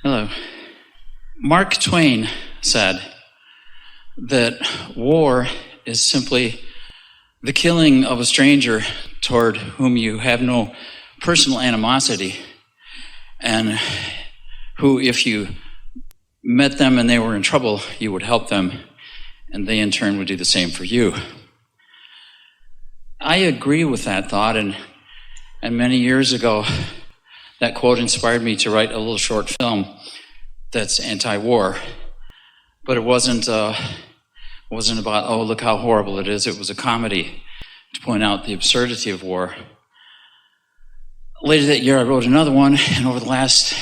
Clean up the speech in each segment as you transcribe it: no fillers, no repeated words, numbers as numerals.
Hello. Mark Twain said that war is simply the killing of a stranger toward whom you have no personal animosity, and who, if you met them and they were in trouble, you would help them, and they in turn would do the same for you. I agree with that thought, and many years ago, that quote inspired me to write a little short film that's anti-war. But it wasn't about, oh, look how horrible it is. It was a comedy to point out the absurdity of war. Later that year, I wrote another one, and over the last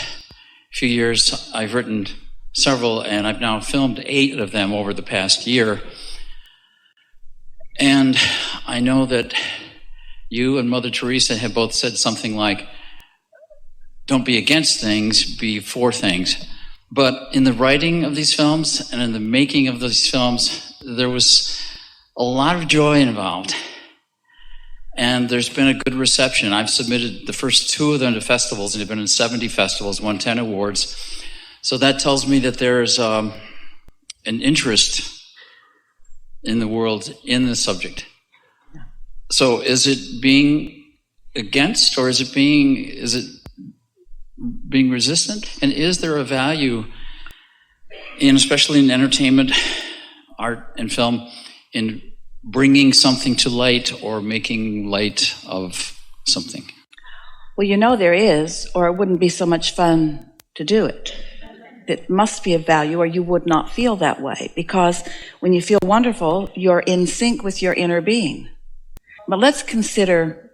few years, I've written several, and I've now filmed 8 of them over the past year. And I know that you and Mother Teresa have both said something like, don't be against things, be for things. But in the writing of these films and in the making of these films, there was a lot of joy involved. And there's been a good reception. I've submitted the first 2 of them to festivals, and have been in 70 festivals, won 10 awards. So that tells me that there's an interest in the world in this subject. So is it being against, or is it being resistant? And is there a value especially in entertainment, art, and film, in bringing something to light or making light of something? Well, there is, or it wouldn't be so much fun to do it. It must be of value, or you would not feel that way, because when you feel wonderful, you're in sync with your inner being. But let's consider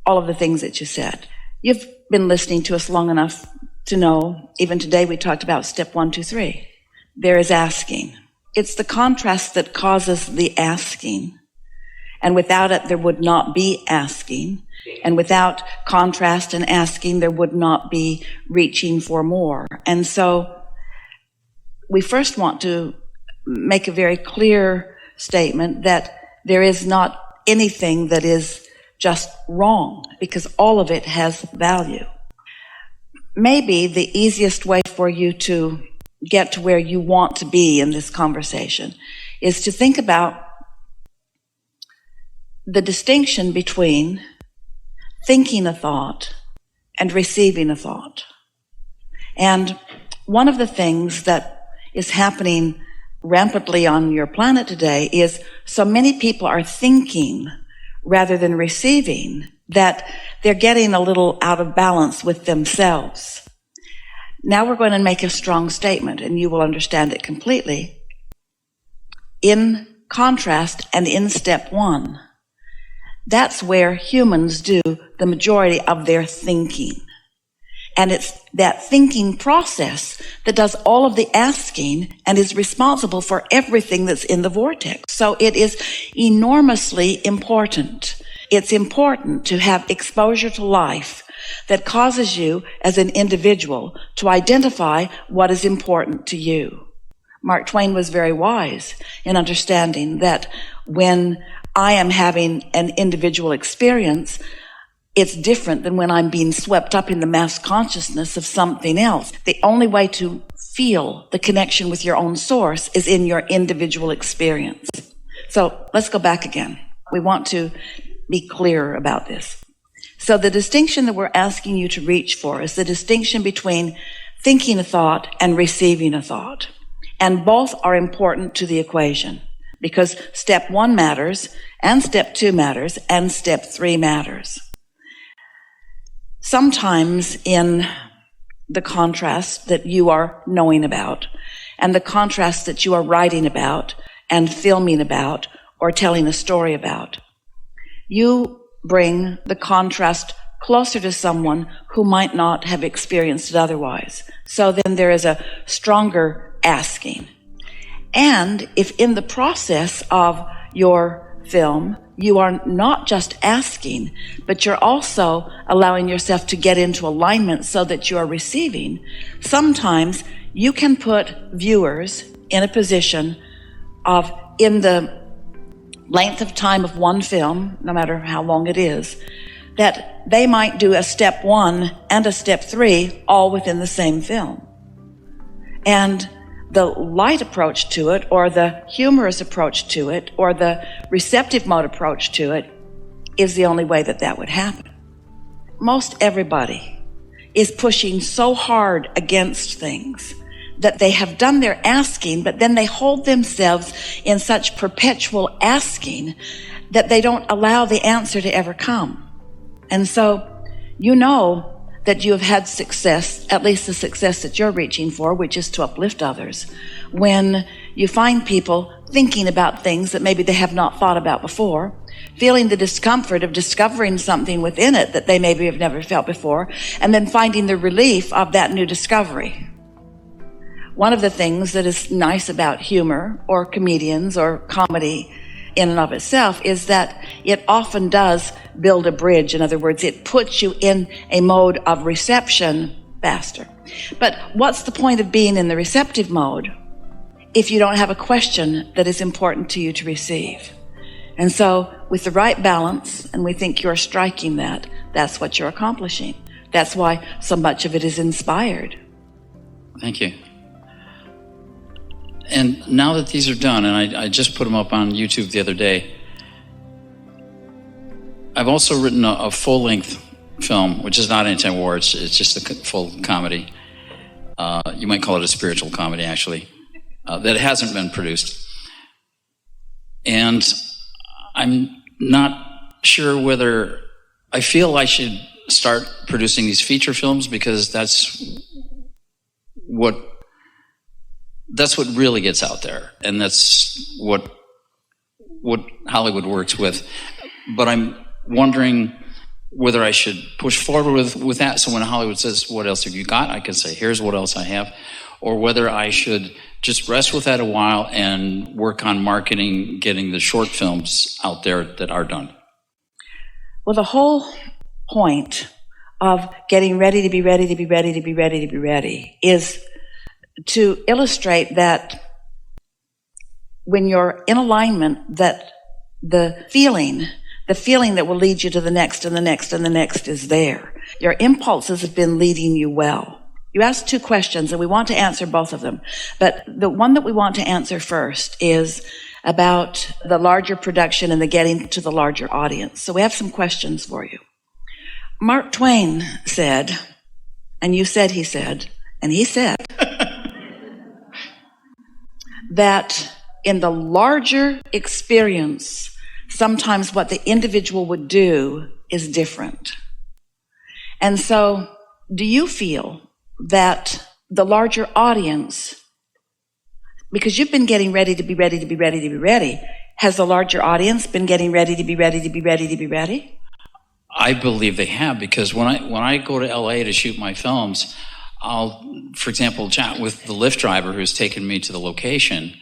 all of the things that you said. You've been listening to us long enough to know, even today we talked about step 1, 2, 3. There is asking. It's the contrast that causes the asking. And without it, there would not be asking. And without contrast and asking, there would not be reaching for more. And so we first want to make a very clear statement that there is not anything that is just wrong, because all of it has value. Maybe the easiest way for you to get to where you want to be in this conversation is to think about the distinction between thinking a thought and receiving a thought. And one of the things that is happening rampantly on your planet today is so many people are thinking rather than receiving, that they're getting a little out of balance with themselves. Now we're going to make a strong statement, and you will understand it completely. In contrast and in step 1, that's where humans do the majority of their thinking. And it's that thinking process that does all of the asking and is responsible for everything that's in the vortex. So it is enormously important. It's important to have exposure to life that causes you as an individual to identify what is important to you. Mark Twain was very wise in understanding that when I am having an individual experience, it's different than when I'm being swept up in the mass consciousness of something else. The only way to feel the connection with your own source is in your individual experience. So let's go back again. We want to be clear about this. So the distinction that we're asking you to reach for is the distinction between thinking a thought and receiving a thought. And both are important to the equation, because step 1 matters, and step 2 matters, and step 3 matters. Sometimes in the contrast that you are knowing about, and the contrast that you are writing about, and filming about, or telling a story about, you bring the contrast closer to someone who might not have experienced it otherwise. So then there is a stronger asking. And if in the process of your film, you are not just asking, but you're also allowing yourself to get into alignment so that you are receiving, sometimes you can put viewers in a position of, in the length of time of one film, no matter how long it is, that they might do a step 1 and a step 3 all within the same film. And the light approach to it, or the humorous approach to it, or the receptive mode approach to it is the only way that that would happen. Most everybody is pushing so hard against things that they have done their asking, but then they hold themselves in such perpetual asking that they don't allow the answer to ever come. And so you know that you have had success, at least the success that you're reaching for, which is to uplift others, when you find people thinking about things that maybe they have not thought about before, feeling the discomfort of discovering something within it that they maybe have never felt before, and then finding the relief of that new discovery. One of the things that is nice about humor or comedians or comedy in and of itself is that it often does build a bridge. In other words, it puts you in a mode of reception faster. But what's the point of being in the receptive mode if you don't have a question that is important to you to receive? And so with the right balance, and we think you're striking that, that's what you're accomplishing. That's why so much of it is inspired. Thank you. And now that these are done, and I just put them up on YouTube the other day, I've also written a full-length film, which is not anti-war, it's just a full comedy. You might call it a spiritual comedy, actually, that hasn't been produced. And I'm not sure whether I feel I should start producing these feature films, because that's what really gets out there, and that's what Hollywood works with. But I'm wondering whether I should push forward with that, so when Hollywood says, "What else have you got?" I can say, "Here's what else I have," or whether I should just rest with that a while and work on marketing, getting the short films out there that are done. Well, the whole point of getting ready to be ready to be ready to be ready to be ready is to illustrate that when you're in alignment, that the feeling that will lead you to the next and the next and the next is there. Your impulses have been leading you well. You asked two questions, and we want to answer both of them. But the one that we want to answer first is about the larger production and the getting to the larger audience. So we have some questions for you. Mark Twain said, and you said he said, and he said, that in the larger experience, sometimes what the individual would do is different. And so, do you feel that the larger audience, because you've been getting ready to be ready to be ready to be ready, has the larger audience been getting ready to be ready to be ready to be ready? I believe they have, because when I go to LA to shoot my films, I'll, for example, chat with the Lyft driver who's taken me to the location.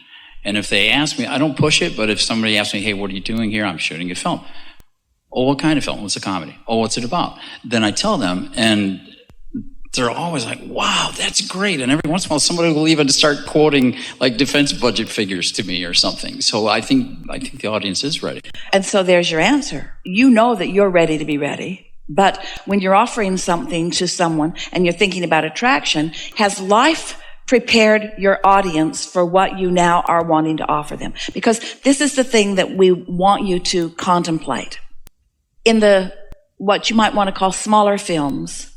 And if they ask me, I don't push it, but if somebody asks me, "Hey, what are you doing here?" "I'm shooting a film." "Oh, what kind of film?" "What's a comedy?" "Oh, what's it about?" Then I tell them, and they're always like, "Wow, that's great." And every once in a while, somebody will even start quoting like defense budget figures to me or something. So I think the audience is ready. And so there's your answer. You know that you're ready to be ready. But when you're offering something to someone and you're thinking about attraction, has life prepared your audience for what you now are wanting to offer them? Because this is the thing that we want you to contemplate. In the, what you might want to call smaller films,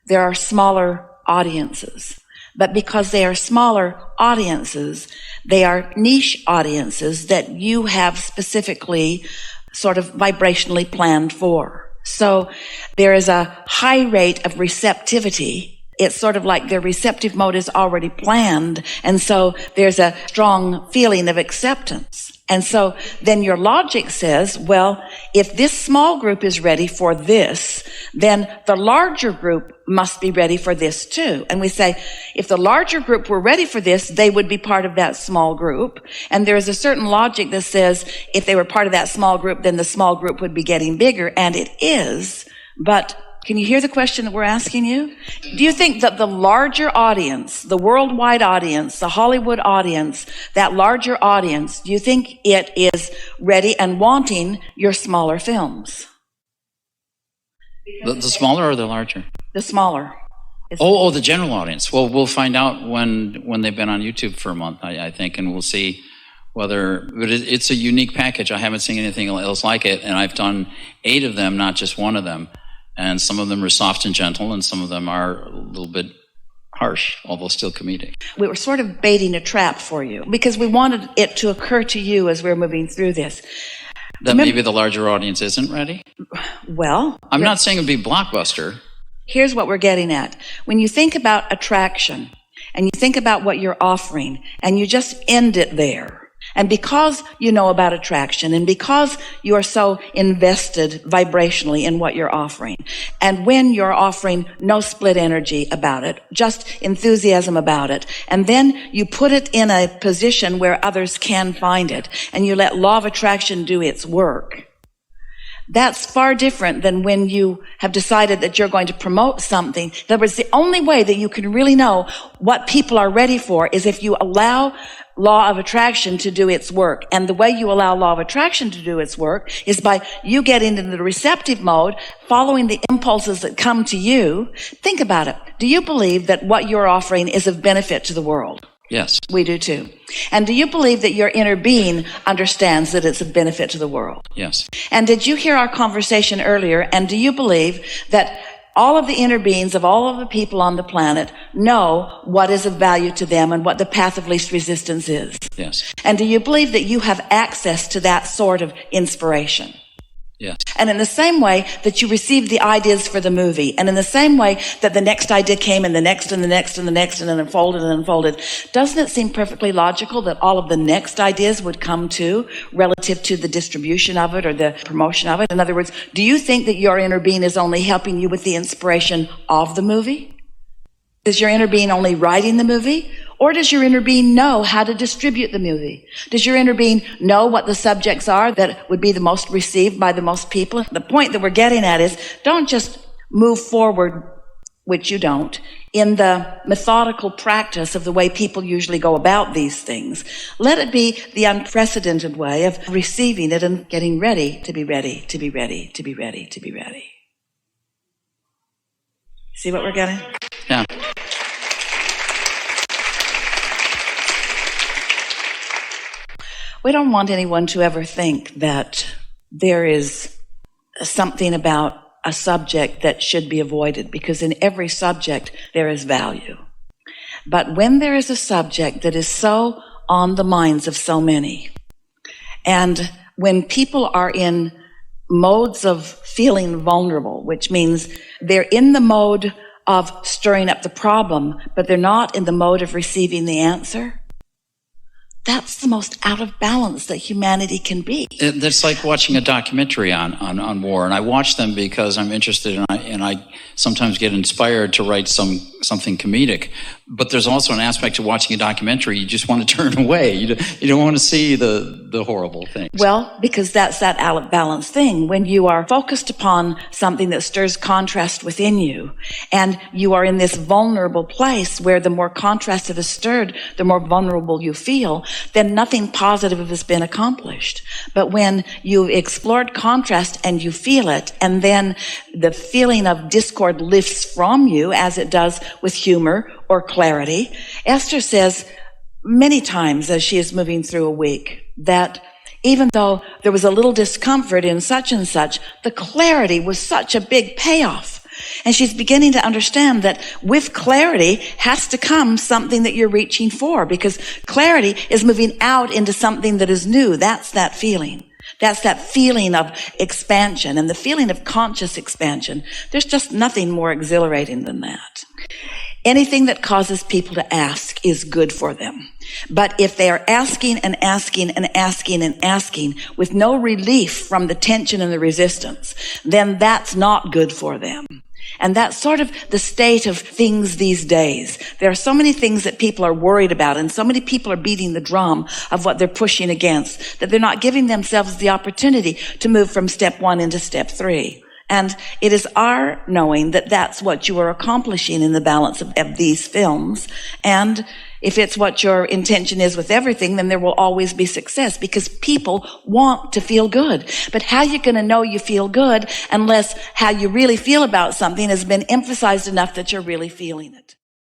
there are smaller audiences. But because they are smaller audiences, they are niche audiences that you have specifically sort of vibrationally planned for. So there is a high rate of receptivity. It's sort of like their receptive mode is already planned. And so there's a strong feeling of acceptance. And so then your logic says, well, if this small group is ready for this, then the larger group must be ready for this too. And we say, if the larger group were ready for this, they would be part of that small group. And there is a certain logic that says, if they were part of that small group, then the small group would be getting bigger. And it is. But can you hear the question that we're asking you? Do you think that the larger audience, the worldwide audience, the Hollywood audience, that larger audience, do you think it is ready and wanting your smaller films? The smaller or the larger? The smaller. Oh, the general audience. Well, we'll find out when they've been on YouTube for a month, I think, and we'll see whether. But it's a unique package. I haven't seen anything else like it, and I've done 8 of them, not just one of them. And some of them are soft and gentle, and some of them are a little bit harsh, although still comedic. We were sort of baiting a trap for you because we wanted it to occur to you as we were moving through this. That maybe the larger audience isn't ready? Well, I'm not saying it would be blockbuster. Here's what we're getting at. When you think about attraction and you think about what you're offering and you just end it there, and because you know about attraction and because you are so invested vibrationally in what you're offering, and when you're offering no split energy about it, just enthusiasm about it, and then you put it in a position where others can find it, and you let law of attraction do its work, that's far different than when you have decided that you're going to promote something. In other words, the only way that you can really know what people are ready for is if you allow law of attraction to do its work. And the way you allow law of attraction to do its work is by you getting into the receptive mode, following the impulses that come to you. Think about it. Do you believe that what you're offering is of benefit to the world? Yes. We do too. And do you believe that your inner being understands that it's of benefit to the world? Yes. And did you hear our conversation earlier? And do you believe that all of the inner beings of all of the people on the planet know what is of value to them and what the path of least resistance is? Yes. And do you believe that you have access to that sort of inspiration? Yes. And in the same way that you received the ideas for the movie, and in the same way that the next idea came and the next and the next and the next and then unfolded, doesn't it seem perfectly logical that all of the next ideas would come too, relative to the distribution of it or the promotion of it? In other words, do you think that your inner being is only helping you with the inspiration of the movie? Is your inner being only writing the movie? Or does your inner being know how to distribute the movie? Does your inner being know what the subjects are that would be the most received by the most people? The point that we're getting at is don't just move forward, which you don't, in the methodical practice of the way people usually go about these things. Let it be the unprecedented way of receiving it and getting ready to be ready, to be ready, to be ready, to be ready. See what we're getting? Yeah. We don't want anyone to ever think that there is something about a subject that should be avoided, because in every subject there is value. But when there is a subject that is so on the minds of so many, and when people are in modes of feeling vulnerable, which means they're in the mode of stirring up the problem, but they're not in the mode of receiving the answer, that's the most out of balance that humanity can be. That's like watching a documentary on war, and I watch them because I'm interested, and I sometimes get inspired to write something comedic. But there's also an aspect to watching a documentary you just want to turn away. You don't want to see the horrible things. Well, because that's that out of balance thing. When you are focused upon something that stirs contrast within you, and you are in this vulnerable place where the more contrast is stirred, the more vulnerable you feel, then nothing positive has been accomplished. But when you've explored contrast and you feel it, and then the feeling of discord lifts from you, as it does with humor or clarity. Esther says many times as she is moving through a week that even though there was a little discomfort in such and such, the clarity was such a big payoff. And she's beginning to understand that with clarity has to come something that you're reaching for, because clarity is moving out into something that is new. That's that feeling. That's that feeling of expansion and the feeling of conscious expansion. There's just nothing more exhilarating than that. Anything that causes people to ask is good for them. But if they are asking and asking and asking and asking with no relief from the tension and the resistance, then that's not good for them. And that's sort of the state of things these days. There are so many things that people are worried about, and so many people are beating the drum of what they're pushing against, that they're not giving themselves the opportunity to move from step 1 into step 3. And it is our knowing that that's what you are accomplishing in the balance of these films. And if it's what your intention is with everything, then there will always be success, because people want to feel good. But how are you going to know you feel good unless how you really feel about something has been emphasized enough that you're really feeling it?